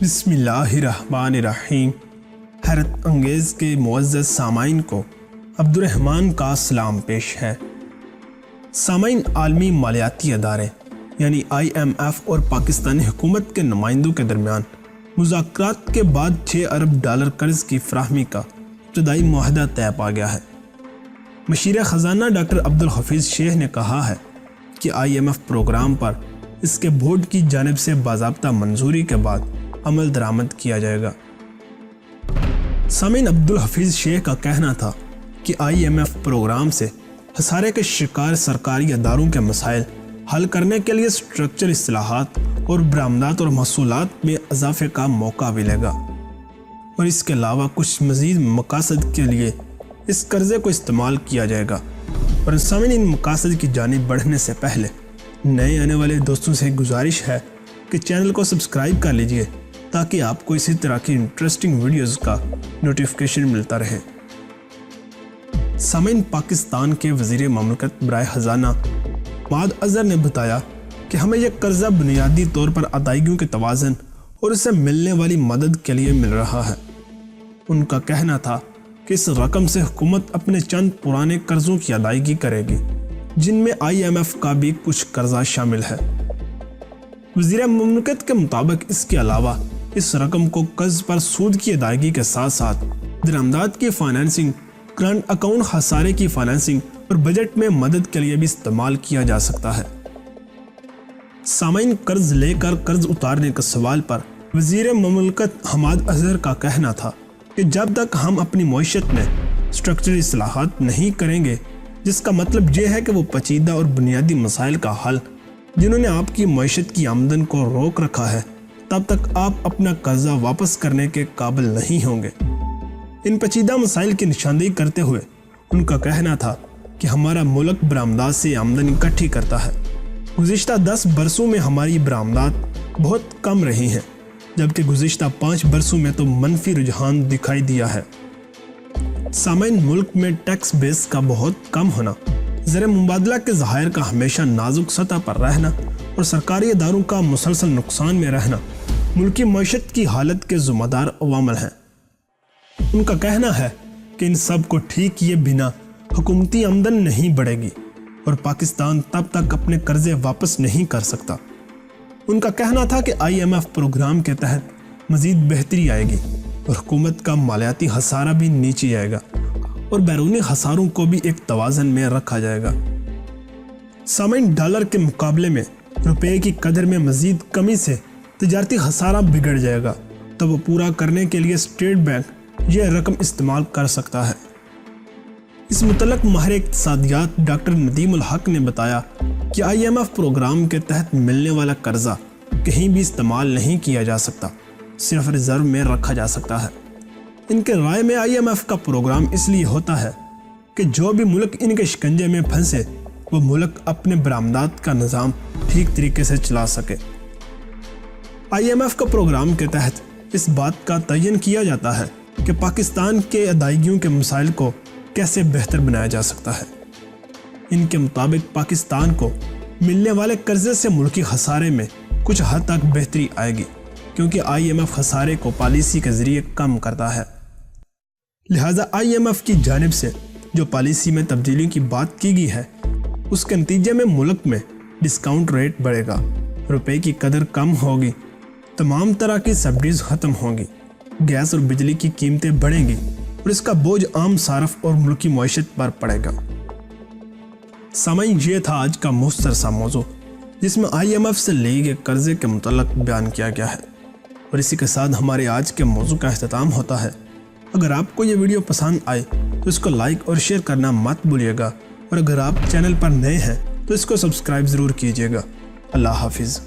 बिस्मिल्लाहिर्रहमानिर्रहीम। हैरत अंगेज़ के मुअज़्ज़ज़ सामाइन को अब्दुर्रहमान का सलाम पेश है। सामाइन, आलमी मालियाती अदारे यानी IMF और पाकिस्तानी हुकूमत के नुमाइंदों के दरमियान मुज़ाकरात के बाद 6 अरब डॉलर कर्ज की फराहमी का इब्तदाई मुआहदा तय पा गया है। मशीर ख़जाना डॉक्टर अब्दुल हफीज़ शेख ने कहा है कि IMF प्रोग्राम पर इसके बोर्ड की जानिब से बाज़ाब्ता मंजूरी के बाद अमल दरामद किया जाएगा। सामीन, अब्दुल हफीज़ शेख का कहना था कि IMF प्रोग्राम से खसारे के शिकार सरकारी अदारों के मसाइल हल करने के लिए स्ट्रक्चर इस्लाहात और बरामदात और महसूलात में इजाफे का मौका मिलेगा और इसके अलावा कुछ मज़ीद मकासद के लिए इस कर्ज़े को इस्तेमाल किया जाएगा। और सामीन, इन मकासद की जानिब बढ़ने से पहले नए आने वाले दोस्तों से गुजारिश है कि चैनल को सब्सक्राइब कर लीजिए ताकि आपको इसी तरह की इंटरेस्टिंग वीडियोस का नोटिफिकेशन मिलता रहे। सामीन, पाकिस्तान के वज़ीर ममलकत बराए ख़जाना माद अज़हर ने बताया कि हमें यह कर्जा बुनियादी तौर पर अदायगियों के तवाज़न और इससे मिलने वाली मदद के लिए मिल रहा है। उनका कहना था कि इस रकम से हुकूमत अपने चंद पुराने कर्जों की अदायगी करेगी जिनमें IMF का भी कुछ कर्जा शामिल है। वज़ीर ममलकत के मुताबिक इसके अलावा इस रकम को कर्ज पर सूद की अदायगी के साथ साथ दरामदात की फाइनेंसिंग, करंट अकाउंट खसारे की फाइनेंसिंग और बजट में मदद के लिए भी इस्तेमाल किया जा सकता है। सामाइन, कर्ज लेकर कर्ज उतारने के सवाल पर वज़ीर ममलकत हमाद अज़हर का कहना था कि जब तक हम अपनी मईशत में स्ट्रक्चर इस्लाहात नहीं करेंगे, जिसका मतलब ये है कि वो पेचीदा और बुनियादी मसाइल का हल जिन्होंने आपकी मईशत की आमदन को रोक रखा है, तब तक आप अपना कर्जा वापस करने के काबिल नहीं होंगे। इन पेचीदा मसाइल की निशानदेही करते हुए उनका कहना था कि हमारा मुल्क बरामदात से आमदनी इकट्ठी करता है। गुज़िश्ता 10 बरसों में हमारी बरामदात बहुत कम रही हैं, जबकि गुज़िश्ता 5 बरसों में तो मनफी रुझान दिखाई दिया है। सामाइन, मुल्क में टैक्स बेस का बहुत कम होना, ज़र मुबादला के ज़हायर का हमेशा नाजुक सतह पर रहना और सरकारी इदारों का मुसलसल नुकसान में रहना मुल्की मईशत की हालत के ज़िम्मेदार अवामल हैं। उनका कहना है कि इन सब को ठीक किए बिना हुकूमती आमदन नहीं बढ़ेगी और पाकिस्तान तब तक अपने कर्जे वापस नहीं कर सकता। उनका कहना था कि IMF प्रोग्राम के तहत मज़ीद बेहतरी आएगी और हुकूमत का मालियाती खसारा भी नीचे आएगा और बैरूनी खसारों को भी एक तवाज़न में रखा जाएगा। सामाइन, डॉलर के मुकाबले में रुपये की कदर में मज़ीद कमी से तिजारती खसारा बिगड़ जाएगा, तो वो पूरा करने के लिए स्टेट बैंक यह रकम इस्तेमाल कर सकता है। इस मुतल्लक माहिर इक़्तिसादियात डॉक्टर नदीम उल हक ने बताया कि IMF प्रोग्राम के तहत मिलने वाला कर्जा कहीं भी इस्तेमाल नहीं किया जा सकता, सिर्फ रिजर्व में रखा जा सकता है। इनके राय में IMF का प्रोग्राम इसलिए होता है कि जो भी मुल्क इनके शिकंजे में फंसे वो मुल्क अपने बरामदात का निज़ाम ठीक तरीके से चला सके। IMF का प्रोग्राम के तहत इस बात का तयन किया जाता है कि पाकिस्तान के अदायगियों के मसाइल को कैसे बेहतर बनाया जा सकता है। इनके मुताबिक पाकिस्तान को मिलने वाले कर्जे से मुल्की खसारे में कुछ हद तक बेहतरी आएगी, क्योंकि IMF खसारे को पॉलिसी के ज़रिए कम करता है। लिहाजा IMF की जानिब से जो पॉलिसी में तब्दीलियों की बात की गई है, उसके नतीजे में मुल्क में डिस्काउंट रेट बढ़ेगा, रुपए की कदर कम होगी, तमाम तरह की सब्सिडीज़ ख़त्म होंगी, गैस और बिजली की कीमतें बढ़ेंगी और इसका बोझ आम सारफ और मुल्की मईशत पर पड़ेगा। सामाइन, ये था आज का मुख्तसर सा मौजू जिसमें IMF से लिए गए कर्जे के मुतल्लक बयान किया गया है। और इसी के साथ हमारे आज के मौजू का इख्तिताम होता है। अगर आपको ये वीडियो पसंद आए तो इसको लाइक और शेयर करना मत भूलिएगा, और अगर आप चैनल पर नए हैं तो इसको सब्सक्राइब ज़रूर कीजिएगा। अल्लाह हाफिज़।